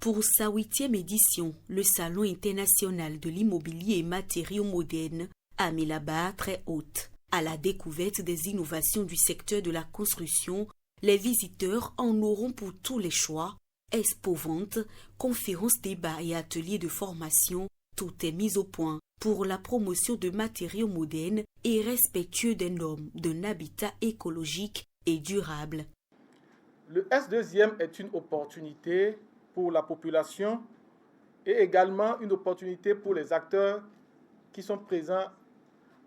Pour sa 8e édition, le Salon international de l'immobilier et matériaux modernes a mis la barre très haute. À la découverte des innovations du secteur de la construction, les visiteurs en auront pour tous les choix. Expo-vente, conférences, débats et ateliers de formation, tout est mis au point pour la promotion de matériaux modernes et respectueux des normes d'un habitat écologique et durable. Le S2I est une opportunité pour la population et également une opportunité pour les acteurs qui sont présents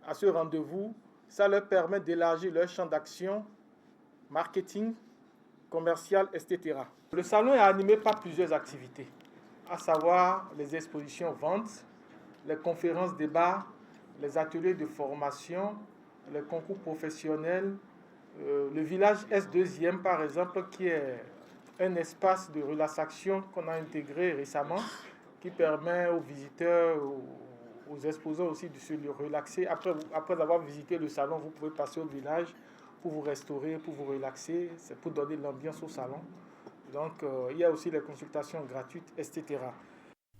à ce rendez-vous. Ça leur permet d'élargir leur champ d'action, marketing, commercial, etc. Le salon est animé par plusieurs activités, à savoir les expositions ventes, les conférences débats, les ateliers de formation, les concours professionnels, le village S2I par exemple, qui est un espace de relaxation qu'on a intégré récemment, qui permet aux visiteurs, aux exposants aussi de se relaxer. Après avoir visité le salon, vous pouvez passer au village pour vous restaurer, pour vous relaxer, c'est pour donner de l'ambiance au salon. Donc, il y a aussi les consultations gratuites, etc.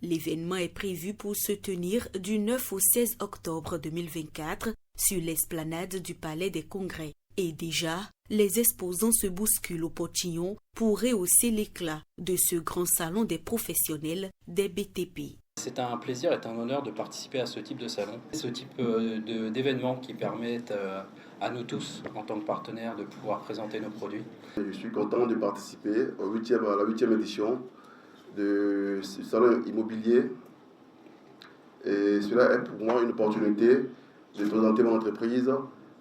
L'événement est prévu pour se tenir du 9 au 16 octobre 2024 sur l'esplanade du Palais des Congrès. Et déjà, les exposants se bousculent au portillon pour rehausser l'éclat de ce grand salon des professionnels des BTP. C'est un plaisir et un honneur de participer à ce type de salon, ce type d'événements qui permettent à nous tous, en tant que partenaires, de pouvoir présenter nos produits. Je suis content de participer à la 8e édition de ce salon immobilier. Et cela est pour moi une opportunité de présenter mon entreprise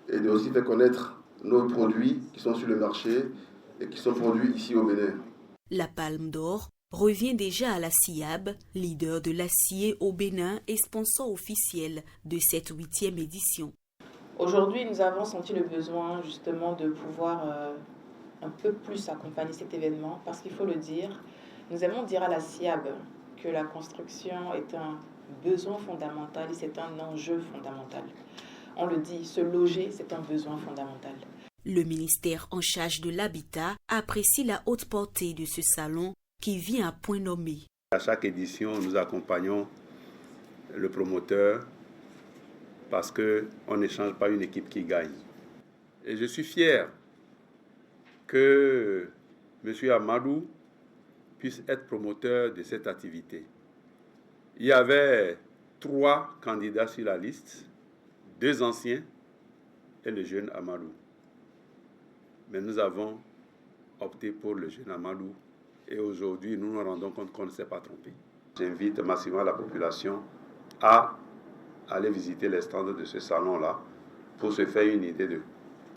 et de aussi faire connaître nos produits qui sont sur le marché et qui sont produits ici au Bénin. La Palme d'Or revient déjà à la SIAB, leader de l'acier au Bénin et sponsor officiel de cette 8e édition. Aujourd'hui, nous avons senti le besoin justement de pouvoir un peu plus accompagner cet événement parce qu'il faut le dire, nous aimons dire à la SIAB que la construction est un besoin fondamental et c'est un enjeu fondamental. On le dit, se loger, c'est un besoin fondamental. Le ministère en charge de l'habitat apprécie la haute portée de ce salon qui vient à point nommé. À chaque édition, nous accompagnons le promoteur parce qu'on n'échange pas une équipe qui gagne. Et je suis fier que M. Amadou puisse être promoteur de cette activité. Il y avait 3 candidats sur la liste, 2 anciens et le jeune Amadou. Mais nous avons opté pour le jeune Amadou et aujourd'hui nous nous rendons compte qu'on ne s'est pas trompé. J'invite massivement la population à aller visiter les stands de ce salon-là pour se faire une idée de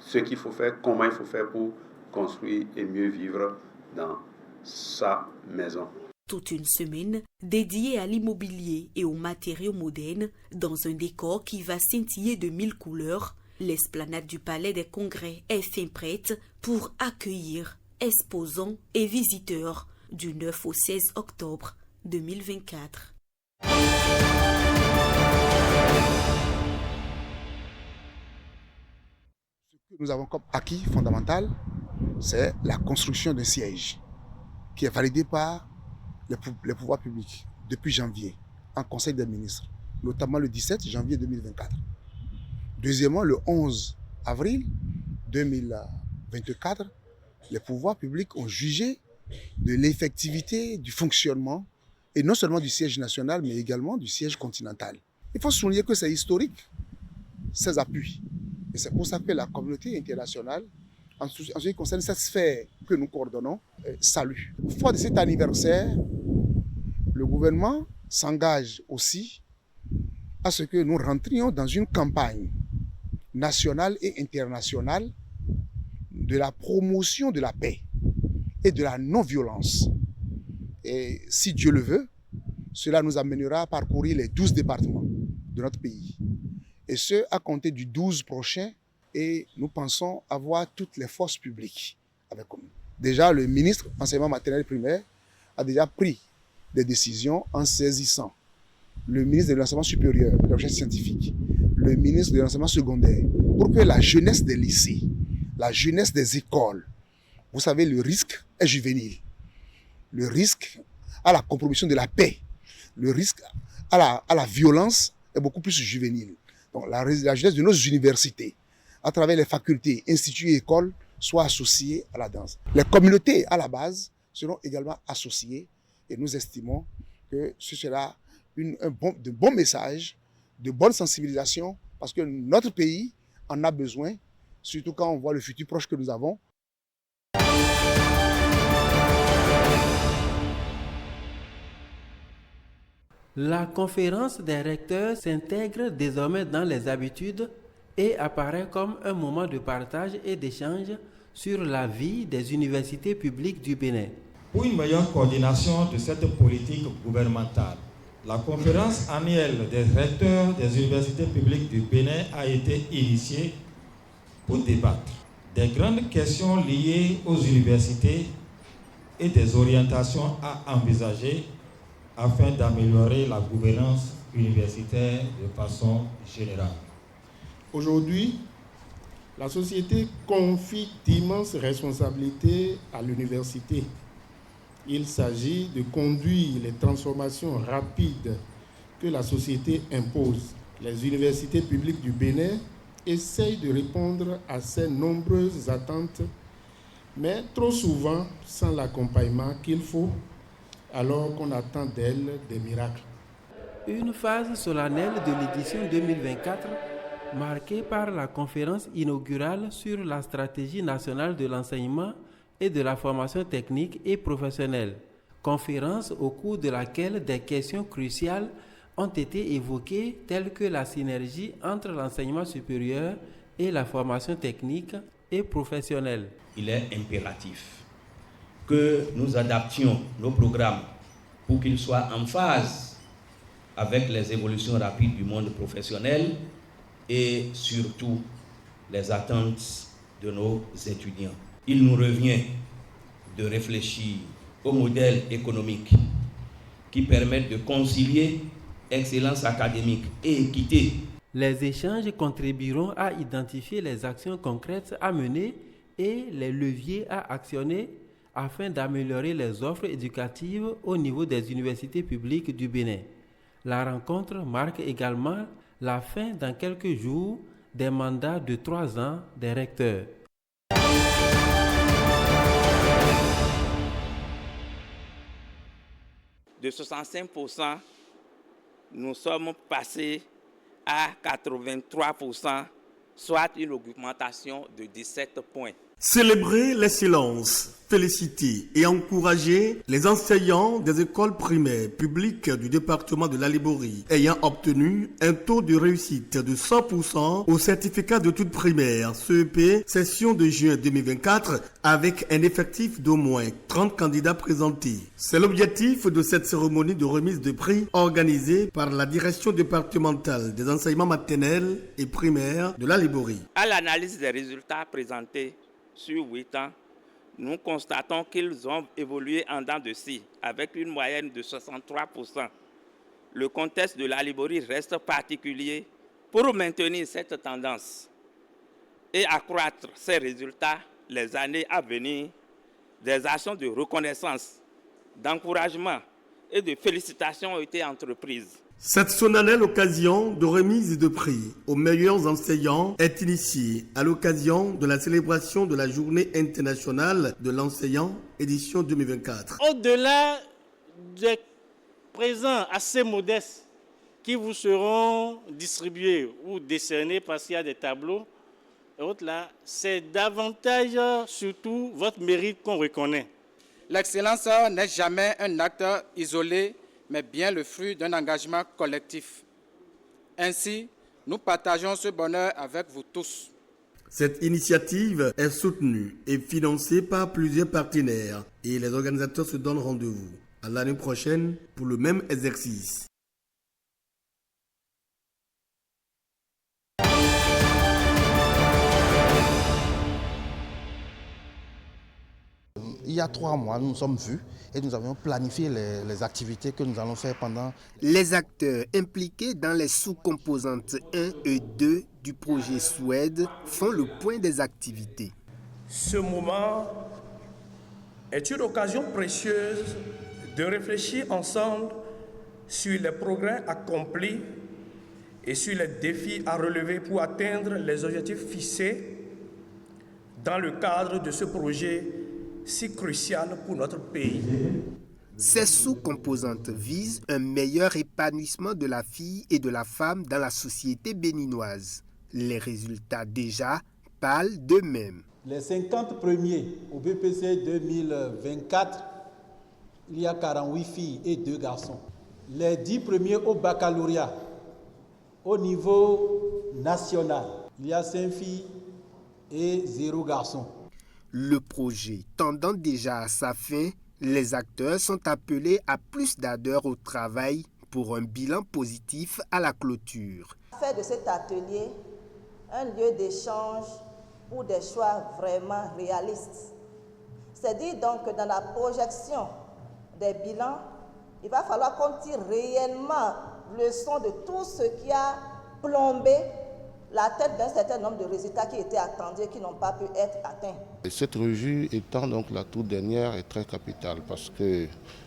ce qu'il faut faire, comment il faut faire pour construire et mieux vivre dans sa maison. Toute une semaine dédiée à l'immobilier et aux matériaux modernes dans un décor qui va scintiller de 1000 couleurs. L'esplanade du Palais des Congrès est fin prête pour accueillir exposants et visiteurs du 9 au 16 octobre 2024. Ce que nous avons comme acquis fondamental, c'est la construction d'un siège qui est validé par les pouvoirs publics depuis janvier en Conseil des ministres, notamment le 17 janvier 2024. Deuxièmement, le 11 avril 2024, les pouvoirs publics ont jugé de l'effectivité du fonctionnement, et non seulement du siège national, mais également du siège continental. Il faut souligner que c'est historique, ces appuis. Et c'est pour ça que la communauté internationale, en ce qui concerne cette sphère que nous coordonnons, salue. Fort de cet anniversaire, le gouvernement s'engage aussi à ce que nous rentrions dans une campagne nationale et internationale de la promotion de la paix et de la non-violence. Et si Dieu le veut, cela nous amènera à parcourir les 12 départements de notre pays. Et ce, à compter du 12 prochain, et nous pensons avoir toutes les forces publiques avec nous. Déjà, le ministre enseignement maternel et primaire a déjà pris des décisions en saisissant le ministre de l'enseignement supérieur et de la recherche scientifique, le ministre de l'enseignement secondaire, pour que la jeunesse des lycées, la jeunesse des écoles, vous savez, le risque est juvénile. Le risque à la compromission de la paix. Le risque à la violence est beaucoup plus juvénile. Donc la jeunesse de nos universités, à travers les facultés, instituts et écoles, soit associée à la danse. Les communautés à la base seront également associées et nous estimons que ce sera de bons messages, de bonnes sensibilisations, parce que notre pays en a besoin, surtout quand on voit le futur proche que nous avons. La conférence des recteurs s'intègre désormais dans les habitudes et apparaît comme un moment de partage et d'échange sur la vie des universités publiques du Bénin. Pour une meilleure coordination de cette politique gouvernementale, la conférence annuelle des recteurs des universités publiques du Bénin a été initiée pour débattre des grandes questions liées aux universités et des orientations à envisager afin d'améliorer la gouvernance universitaire de façon générale. Aujourd'hui, la société confie d'immenses responsabilités à l'université. Il s'agit de conduire les transformations rapides que la société impose. Les universités publiques du Bénin essayent de répondre à ces nombreuses attentes, mais trop souvent sans l'accompagnement qu'il faut, alors qu'on attend d'elles des miracles. Une phase solennelle de l'édition 2024 marquée par la conférence inaugurale sur la stratégie nationale de l'enseignement et de la formation technique et professionnelle. Conférence au cours de laquelle des questions cruciales ont été évoquées telles que la synergie entre l'enseignement supérieur et la formation technique et professionnelle. Il est impératif que nous adaptions nos programmes pour qu'ils soient en phase avec les évolutions rapides du monde professionnel et surtout les attentes de nos étudiants. Il nous revient de réfléchir au modèle économique qui permette de concilier excellence académique et équité. Les échanges contribueront à identifier les actions concrètes à mener et les leviers à actionner afin d'améliorer les offres éducatives au niveau des universités publiques du Bénin. La rencontre marque également la fin dans quelques jours des mandats de 3 ans des recteurs. De 65%, nous sommes passés à 83%, soit une augmentation de 17 points. Célébrer l'excellence, féliciter et encourager les enseignants des écoles primaires publiques du département de la Liborie ayant obtenu un taux de réussite de 100% au certificat d'études primaires CEP session de juin 2024 avec un effectif d'au moins 30 candidats présentés. C'est l'objectif de cette cérémonie de remise de prix organisée par la direction départementale des enseignements maternels et primaires de la Liborie. À l'analyse des résultats présentés sur 8 ans, nous constatons qu'ils ont évolué en dents de scie, avec une moyenne de 63%. Le contexte de la Liborie reste particulier pour maintenir cette tendance et accroître ces résultats les années à venir. Des actions de reconnaissance, d'encouragement et de félicitations ont été entreprises. Cette solennelle occasion de remise de prix aux meilleurs enseignants est initiée à l'occasion de la célébration de la Journée internationale de l'enseignant, édition 2024. Au-delà des présents assez modestes qui vous seront distribués ou décernés parce qu'il y a des tableaux, et autres là, c'est davantage surtout votre mérite qu'on reconnaît. L'excellence n'est jamais un acte isolé, mais bien le fruit d'un engagement collectif. Ainsi, nous partageons ce bonheur avec vous tous. Cette initiative est soutenue et financée par plusieurs partenaires et les organisateurs se donnent rendez-vous à l'année prochaine pour le même exercice. Il y a 3 mois, nous nous sommes vus et nous avions planifié les activités que nous allons faire pendant... Les acteurs impliqués dans les sous-composantes 1 et 2 du projet Suède font le point des activités. Ce moment est une occasion précieuse de réfléchir ensemble sur les progrès accomplis et sur les défis à relever pour atteindre les objectifs fixés dans le cadre de ce projet si crucial pour notre pays. Ces sous-composantes visent un meilleur épanouissement de la fille et de la femme dans la société béninoise. Les résultats déjà parlent d'eux-mêmes. Les 50 premiers au BPC 2024, il y a 48 filles et 2 garçons. Les 10 premiers au baccalauréat, au niveau national, il y a 5 filles et 0 garçons. Le projet tendant déjà à sa fin, les acteurs sont appelés à plus d'ardeur au travail pour un bilan positif à la clôture. Faire de cet atelier un lieu d'échange pour des choix vraiment réalistes. C'est dire donc que dans la projection des bilans, il va falloir qu'on tire réellement leçon de tout ce qui a plombé la tête d'un certain nombre de résultats qui étaient attendus et qui n'ont pas pu être atteints. Et cette revue étant donc la toute dernière est très capitale parce que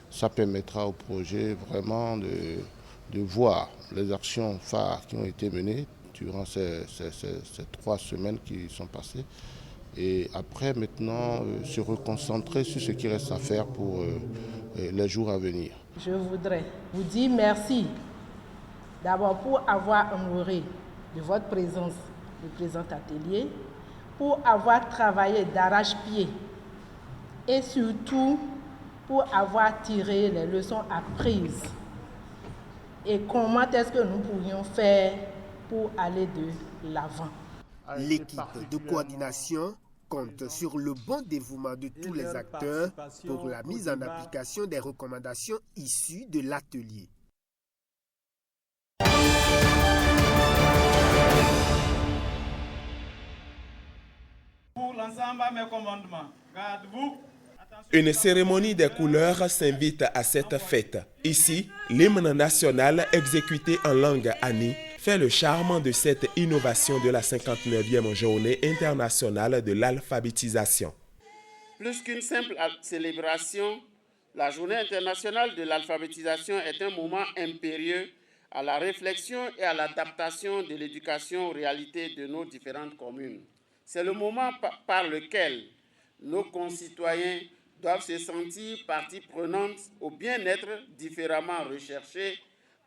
ça permettra au projet vraiment de voir les actions phares qui ont été menées durant ces 3 semaines qui sont passées et après maintenant se reconcentrer sur ce qui reste à faire pour les jours à venir. Je voudrais vous dire merci d'abord pour avoir honoré de votre présence le présent atelier, pour avoir travaillé d'arrache-pied et surtout pour avoir tiré les leçons apprises et comment est-ce que nous pourrions faire pour aller de l'avant. L'équipe de coordination compte sur le bon dévouement de tous les acteurs pour la mise en application des recommandations issues de l'atelier. Pour l'ensemble à mes commandements, gardez-vous. Une cérémonie des couleurs s'invite à cette fête. Ici, l'hymne national exécuté en langue ani fait le charme de cette innovation de la 59e journée internationale de l'alphabétisation. Plus qu'une simple célébration, la journée internationale de l'alphabétisation est un moment impérieux à la réflexion et à l'adaptation de l'éducation aux réalités de nos différentes communes. C'est le moment par lequel nos concitoyens doivent se sentir partie prenante au bien-être différemment recherché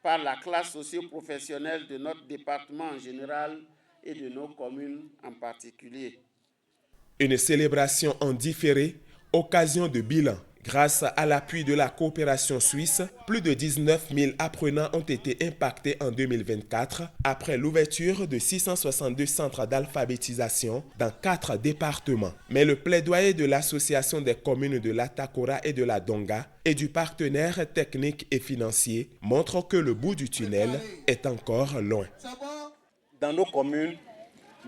par la classe socio-professionnelle de notre département en général et de nos communes en particulier. Une célébration en différé, occasion de bilan. Grâce à l'appui de la coopération suisse, plus de 19 000 apprenants ont été impactés en 2024 après l'ouverture de 662 centres d'alphabétisation dans 4 départements. Mais le plaidoyer de l'Association des communes de l'Atakora et de la Donga et du partenaire technique et financier montre que le bout du tunnel est encore loin. Dans nos communes,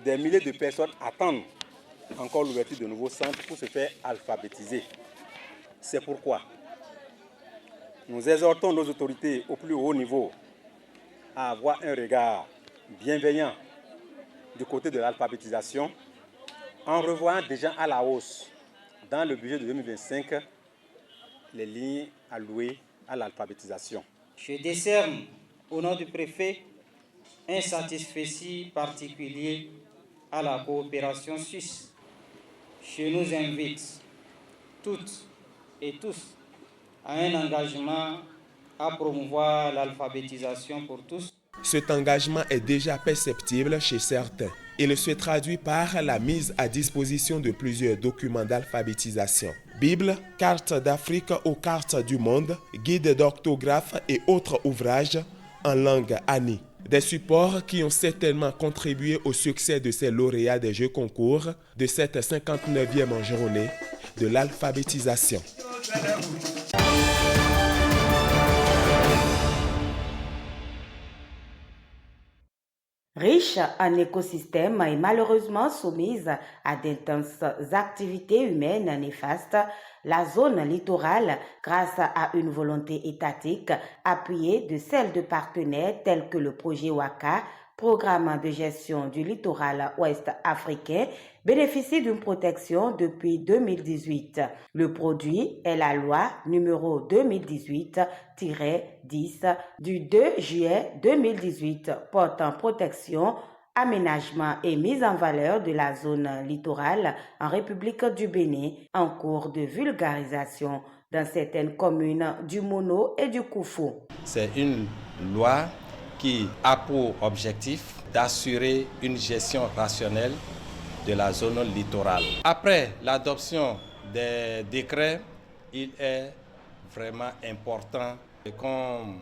des milliers de personnes attendent encore l'ouverture de nouveaux centres pour se faire alphabétiser. C'est pourquoi nous exhortons nos autorités au plus haut niveau à avoir un regard bienveillant du côté de l'alphabétisation en revoyant déjà à la hausse dans le budget de 2025 les lignes allouées à l'alphabétisation. Je décerne au nom du préfet un satisfecit particulier à la coopération suisse. Je nous invite toutes et tous à un engagement à promouvoir l'alphabétisation pour tous. Cet engagement est déjà perceptible chez certains. Il se traduit par la mise à disposition de plusieurs documents d'alphabétisation. Bible, carte d'Afrique aux cartes du monde, guide d'orthographe et autres ouvrages en langue ani. Des supports qui ont certainement contribué au succès de ces lauréats des Jeux concours de cette 59e journée de l'alphabétisation. Riche en écosystèmes et malheureusement soumise à d'intenses activités humaines néfastes, la zone littorale, grâce à une volonté étatique appuyée de celle de partenaires tels que le projet WACA, programme de gestion du littoral ouest africain, bénéficie d'une protection depuis 2018. Le produit est la loi numéro 2018-10 du 2 juillet 2018 portant protection, aménagement et mise en valeur de la zone littorale en République du Bénin en cours de vulgarisation dans certaines communes du Mono et du Koufou. C'est une loi qui a pour objectif d'assurer une gestion rationnelle de la zone littorale. Après l'adoption des décrets, il est vraiment important qu'on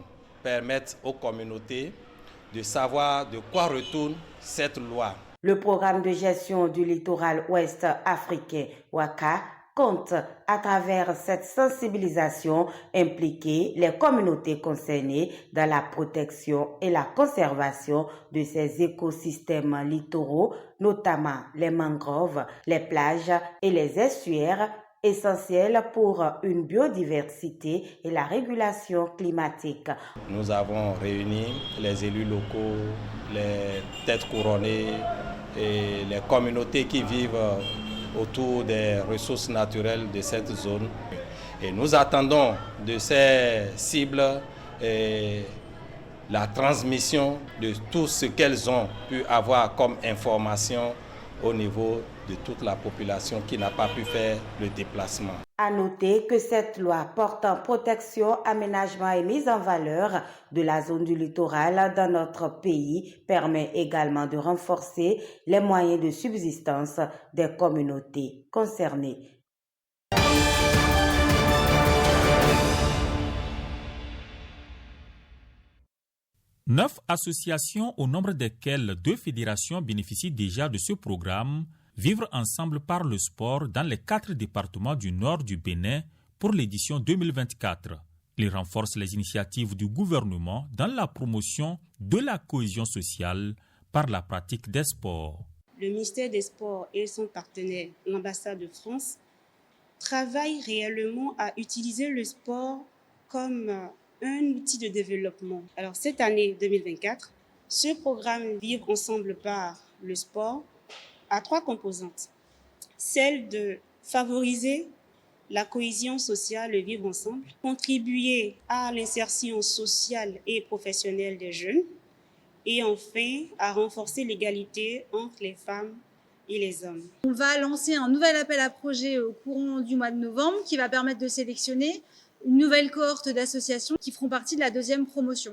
permette aux communautés de savoir de quoi retourne cette loi. Le programme de gestion du littoral ouest africain, WACA, compte à travers cette sensibilisation impliquer les communautés concernées dans la protection et la conservation de ces écosystèmes littoraux, notamment les mangroves, les plages et les estuaires, essentiels pour une biodiversité et la régulation climatique. Nous avons réuni les élus locaux, les têtes couronnées et les communautés qui vivent autour des ressources naturelles de cette zone. Et nous attendons de ces cibles la transmission de tout ce qu'elles ont pu avoir comme information au niveau de toute la population qui n'a pas pu faire le déplacement. À noter que cette loi portant protection, aménagement et mise en valeur de la zone du littoral dans notre pays permet également de renforcer les moyens de subsistance des communautés concernées. Neuf associations, au nombre desquelles 2 fédérations bénéficient déjà de ce programme, Vivre ensemble par le sport dans les 4 départements du nord du Bénin pour l'édition 2024. Il renforce les initiatives du gouvernement dans la promotion de la cohésion sociale par la pratique des sports. Le ministère des Sports et son partenaire, l'ambassade de France, travaillent réellement à utiliser le sport comme un outil de développement. Alors cette année 2024, ce programme Vivre ensemble par le sport a 3 composantes. Celle de favoriser la cohésion sociale, le vivre ensemble, contribuer à l'insertion sociale et professionnelle des jeunes et enfin à renforcer l'égalité entre les femmes et les hommes. On va lancer un nouvel appel à projet au courant du mois de novembre qui va permettre de sélectionner une nouvelle cohorte d'associations qui feront partie de la 2e promotion.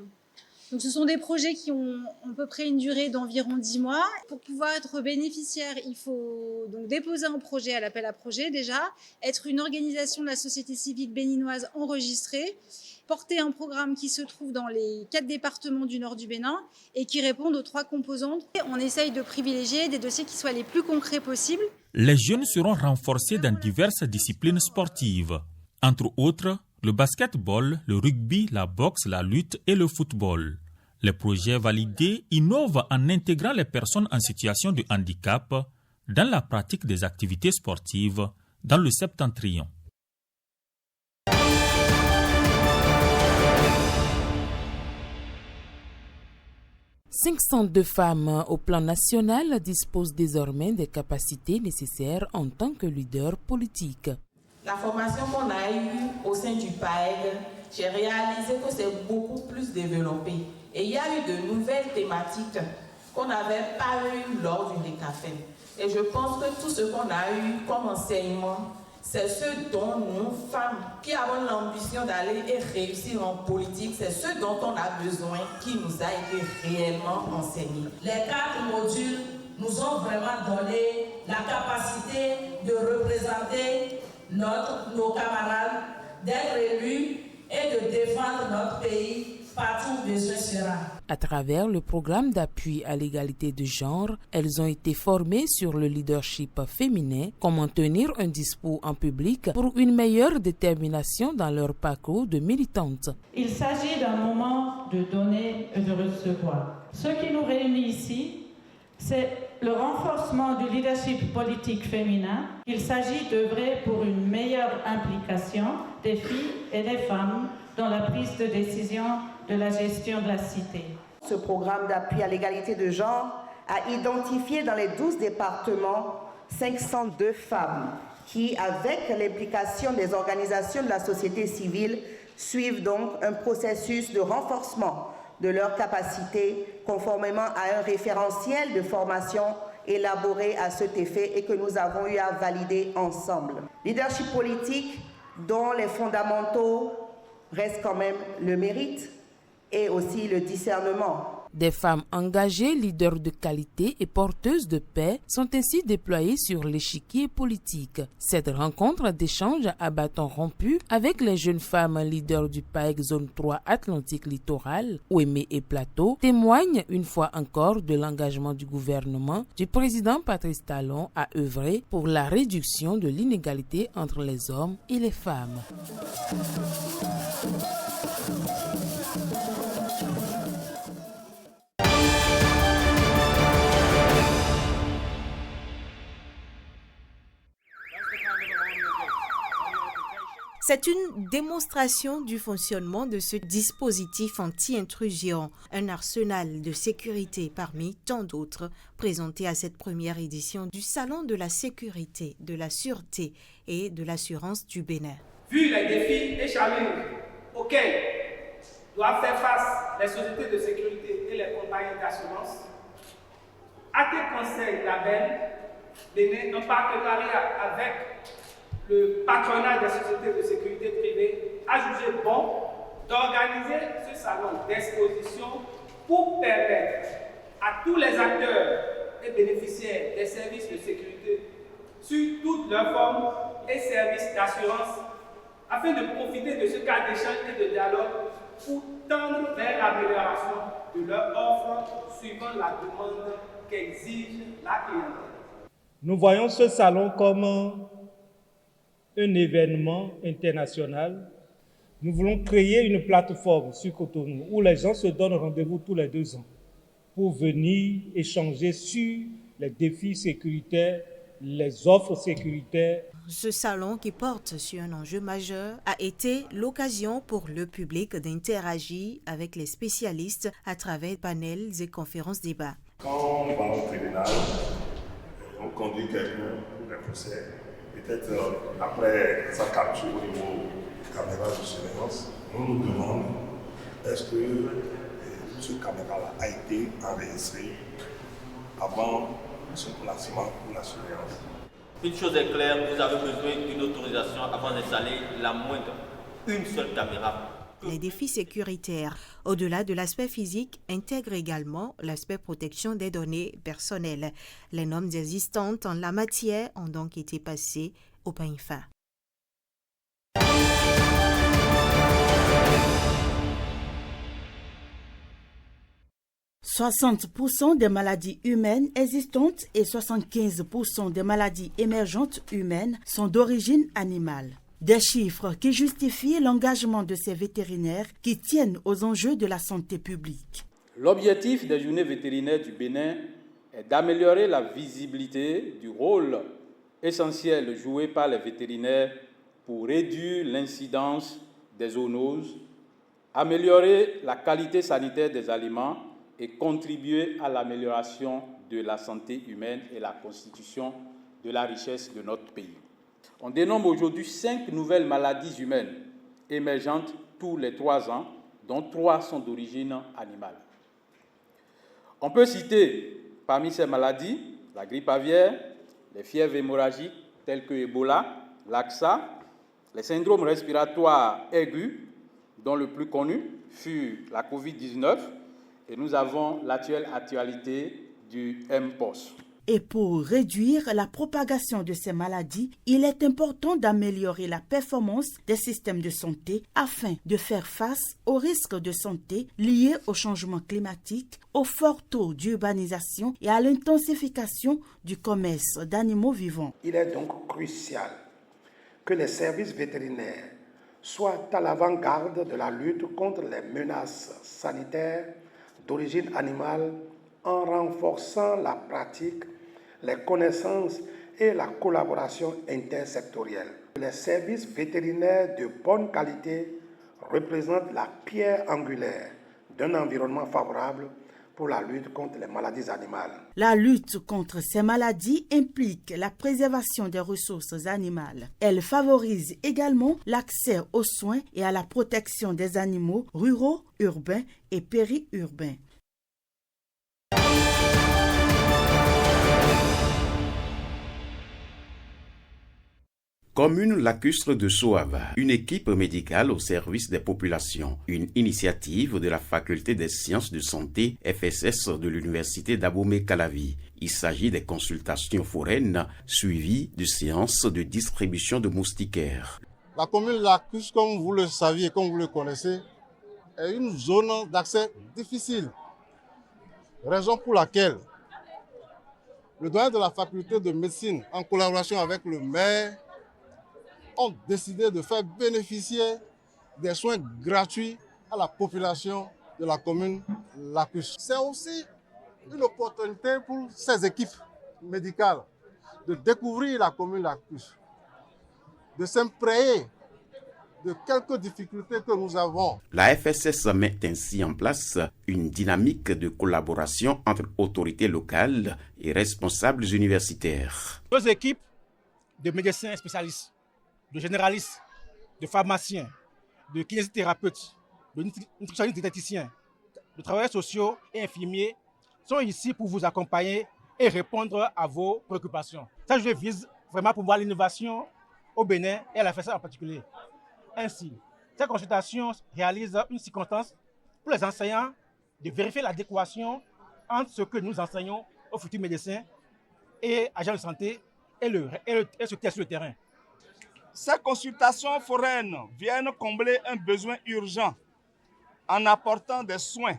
Donc, ce sont des projets qui ont à peu près une durée d'environ 10 mois. Pour pouvoir être bénéficiaire, il faut donc déposer un projet à l'appel à projet déjà, être une organisation de la société civile béninoise enregistrée, porter un programme qui se trouve dans les 4 départements du nord du Bénin et qui répondent aux 3 composantes. On essaye de privilégier des dossiers qui soient les plus concrets possibles. Les jeunes seront renforcés dans diverses disciplines sportives, entre autres le basketball, le rugby, la boxe, la lutte et le football. Les projets validés innovent en intégrant les personnes en situation de handicap dans la pratique des activités sportives dans le septentrion. « 502 femmes au plan national disposent désormais des capacités nécessaires en tant que leaders politiques. La formation qu'on a eue au sein du PAEG, j'ai réalisé que c'est beaucoup plus développé. Et il y a eu de nouvelles thématiques qu'on n'avait pas eues lors du RECAFEM. Et je pense que tout ce qu'on a eu comme enseignement, c'est ce dont nous, femmes, qui avons l'ambition d'aller et réussir en politique, c'est ce dont on a besoin qui nous a été réellement enseigné. Les 4 modules nous ont vraiment donné la capacité de représenter nos camarades, d'être élus et de défendre notre pays partout où besoin sera. À travers le programme d'appui à l'égalité de genre, elles ont été formées sur le leadership féminin, comment tenir un discours en public pour une meilleure détermination dans leur parcours de militantes. Il s'agit d'un moment de donner et de recevoir. Ce qui nous réunit ici, c'est le renforcement du leadership politique féminin. Il s'agit d'œuvrer pour une meilleure implication des filles et des femmes dans la prise de décision de la gestion de la cité. Ce programme d'appui à l'égalité de genre a identifié dans les 12 départements 502 femmes qui, avec l'implication des organisations de la société civile, suivent donc un processus de renforcement de leurs capacités conformément à un référentiel de formation élaboré à cet effet et que nous avons eu à valider ensemble. Leadership politique dont les fondamentaux restent quand même le mérite et aussi le discernement. Des femmes engagées, leaders de qualité et porteuses de paix sont ainsi déployées sur l'échiquier politique. Cette rencontre d'échange à bâton rompu avec les jeunes femmes leaders du PAEC Zone 3 Atlantique Littoral, Ouémé et Plateau, témoigne une fois encore de l'engagement du gouvernement du président Patrice Talon à œuvrer pour la réduction de l'inégalité entre les hommes et les femmes. C'est une démonstration du fonctionnement de ce dispositif anti-intrusion, un arsenal de sécurité parmi tant d'autres présentés à cette première édition du Salon de la sécurité, de la sûreté et de l'assurance du Bénin. Vu les défis et challenges auxquels doivent faire face les sociétés de sécurité et les compagnies d'assurance, AT Conseil Label Bénin, en partenariat avec le patronat des sociétés de sécurité privée, a jugé bon d'organiser ce salon d'exposition pour permettre à tous les acteurs et bénéficiaires des services de sécurité sur toutes leurs formes et services d'assurance afin de profiter de ce cadre d'échange et de dialogue pour tendre vers l'amélioration de leur offre suivant la demande qu'exige la clientèle. Nous voyons ce salon comme un événement international. Nous voulons créer une plateforme sur Cotonou où les gens se donnent rendez-vous tous les 2 ans pour venir échanger sur les défis sécuritaires, les offres sécuritaires. Ce salon, qui porte sur un enjeu majeur, a été l'occasion pour le public d'interagir avec les spécialistes à travers panels et conférences débats. Quand on va au tribunal, on conduit quelqu'un pour un procès. Peut-être après sa capture au niveau des caméras de surveillance, on nous demande est-ce que ce caméra-là a été enregistré avant son placement pour la surveillance. Une chose est claire, vous avez besoin d'une autorisation avant d'installer la moindre, une seule caméra. Les défis sécuritaires, au-delà de l'aspect physique, intègrent également l'aspect protection des données personnelles. Les normes existantes en la matière ont donc été passées au peigne fin. « 60% des maladies humaines existantes et 75% des maladies émergentes humaines sont d'origine animale. » Des chiffres qui justifient l'engagement de ces vétérinaires qui tiennent aux enjeux de la santé publique. L'objectif des journées vétérinaires du Bénin est d'améliorer la visibilité du rôle essentiel joué par les vétérinaires pour réduire l'incidence des zoonoses, améliorer la qualité sanitaire des aliments et contribuer à l'amélioration de la santé humaine et la constitution de la richesse de notre pays. On dénombre aujourd'hui 5 nouvelles maladies humaines émergentes tous les 3 ans, dont 3 sont d'origine animale. On peut citer parmi ces maladies la grippe aviaire, les fièvres hémorragiques telles que Ebola, l'AXA, les syndromes respiratoires aigus, dont le plus connu fut la COVID-19, et nous avons l'actuelle actualité du Mpox. Et pour réduire la propagation de ces maladies, il est important d'améliorer la performance des systèmes de santé afin de faire face aux risques de santé liés au changement climatique, au fort taux d'urbanisation et à l'intensification du commerce d'animaux vivants. Il est donc crucial que les services vétérinaires soient à l'avant-garde de la lutte contre les menaces sanitaires d'origine animale en renforçant la pratique, les connaissances et la collaboration intersectorielle. Les services vétérinaires de bonne qualité représentent la pierre angulaire d'un environnement favorable pour la lutte contre les maladies animales. La lutte contre ces maladies implique la préservation des ressources animales. Elle favorise également l'accès aux soins et à la protection des animaux ruraux, urbains et périurbains. Commune lacustre de Soava, une équipe médicale au service des populations, une initiative de la Faculté des sciences de santé FSS de l'Université d'Abomey-Calavi. Il s'agit des consultations foraines suivies de séances de distribution de moustiquaires. La commune lacustre, comme vous le saviez, comme vous le connaissez, est une zone d'accès difficile. Raison pour laquelle le doyen de la faculté de médecine, en collaboration avec le maire, ont décidé de faire bénéficier des soins gratuits à la population de la commune lacustre. C'est aussi une opportunité pour ces équipes médicales de découvrir la commune lacustre, de s'imprégner de quelques difficultés que nous avons. La FSS met ainsi en place une dynamique de collaboration entre autorités locales et responsables universitaires. 2 équipes de médecins spécialistes, de généralistes, de pharmaciens, de kinésithérapeutes, de nutritionnistes diététiciens, de travailleurs sociaux et infirmiers sont ici pour vous accompagner et répondre à vos préoccupations. Ça, je vise vraiment pour voir l'innovation au Bénin et à la FSS en particulier. Ainsi, cette consultation réalise une circonstance pour les enseignants de vérifier l'adéquation entre ce que nous enseignons aux futurs médecins et agents de santé et ce qui est sur le terrain. Ces consultations foraines viennent combler un besoin urgent en apportant des soins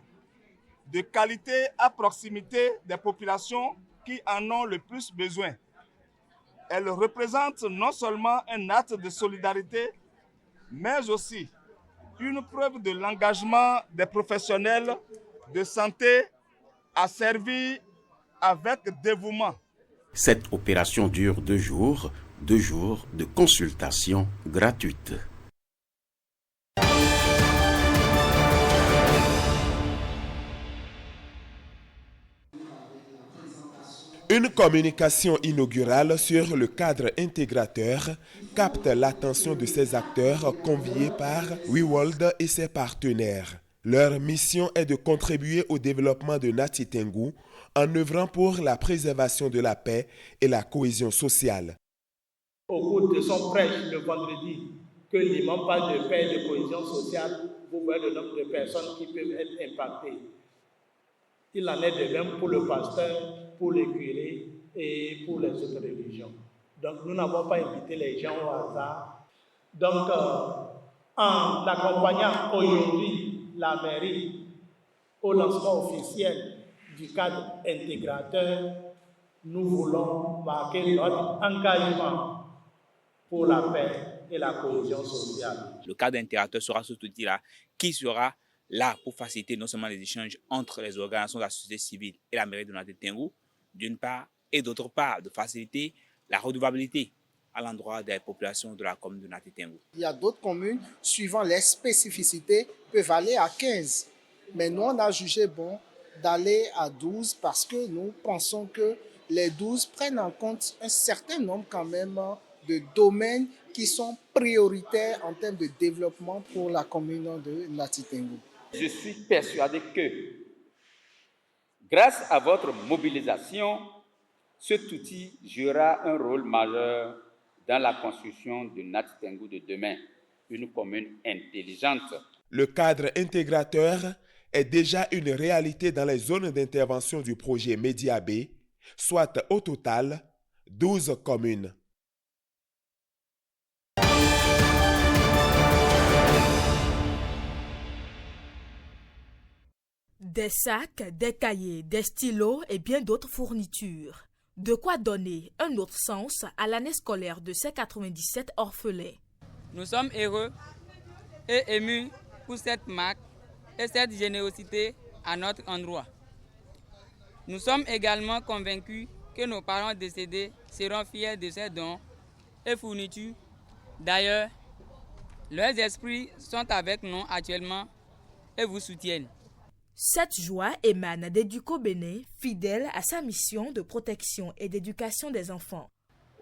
de qualité à proximité des populations qui en ont le plus besoin. Elles représentent non seulement un acte de solidarité, mais aussi une preuve de l'engagement des professionnels de santé à servir avec dévouement. Cette opération dure 2 jours de consultation gratuite. Une communication inaugurale sur le cadre intégrateur capte l'attention de ces acteurs conviés par WeWorld et ses partenaires. Leur mission est de contribuer au développement de Nati Tengou en œuvrant pour la préservation de la paix et la cohésion sociale. Au cours de son prêche le vendredi, que l'imam parle de paix et de cohésion sociale, vous voyez le nombre de personnes qui peuvent être impactées. Il en est de même pour le pasteur, pour les curés et pour les autres religions. Donc nous n'avons pas invité les gens au hasard. Donc en accompagnant aujourd'hui la mairie au lancement officiel du cadre intégrateur, nous voulons marquer notre engagement pour la paix et la cohésion sociale. Le cadre intégrateur sera cet outil-là qui sera là pour faciliter non seulement les échanges entre les organisations de la société civile et la mairie de Nati Tengou, d'une part, et d'autre part, de faciliter la redevabilité à l'endroit des populations de la commune de Nati Tengou. Il y a d'autres communes, suivant les spécificités, peuvent aller à 15. Mais nous, on a jugé bon d'aller à 12 parce que nous pensons que les 12 prennent en compte un certain nombre quand même de domaines qui sont prioritaires en termes de développement pour la commune de Nati Tengou. Je suis persuadé que grâce à votre mobilisation, cet outil jouera un rôle majeur dans la construction de Nati Tengou de demain, une commune intelligente. Le cadre intégrateur est déjà une réalité dans les zones d'intervention du projet Média B, soit au total 12 communes. Des sacs, des cahiers, des stylos et bien d'autres fournitures. De quoi donner un autre sens à l'année scolaire de ces 97 orphelins. Nous sommes heureux et émus pour cette marque et cette générosité à notre endroit. Nous sommes également convaincus que nos parents décédés seront fiers de ces dons et fournitures. D'ailleurs, leurs esprits sont avec nous actuellement et vous soutiennent. Cette joie émane d'Educo Bénin, fidèle à sa mission de protection et d'éducation des enfants.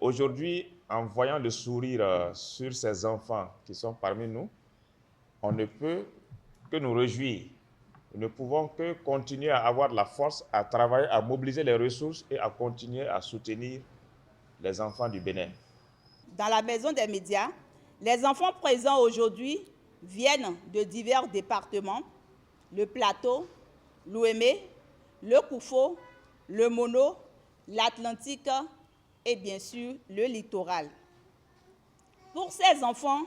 Aujourd'hui, en voyant le sourire sur ces enfants qui sont parmi nous, on ne peut que nous réjouir. Nous ne pouvons que continuer à avoir la force, à travailler, à mobiliser les ressources et à continuer à soutenir les enfants du Bénin. Dans la Maison des médias, les enfants présents aujourd'hui viennent de divers départements, le Plateau, l'Ouémé, le Koufo, le Mono, l'Atlantique et bien sûr le littoral. Pour ces enfants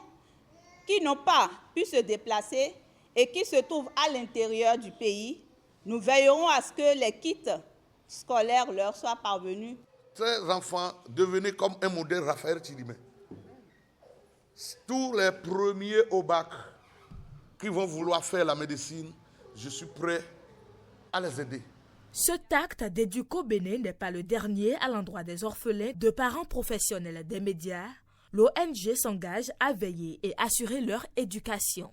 qui n'ont pas pu se déplacer et qui se trouvent à l'intérieur du pays, nous veillerons à ce que les kits scolaires leur soient parvenus. Ces enfants devenaient comme un modèle Raphaël Chirimé. Tous les premiers au bac qui vont vouloir faire la médecine, je suis prêt à les aider. Cet acte d'Educo Bénin n'est pas le dernier à l'endroit des orphelins de parents professionnels des médias. L'ONG s'engage à veiller et assurer leur éducation.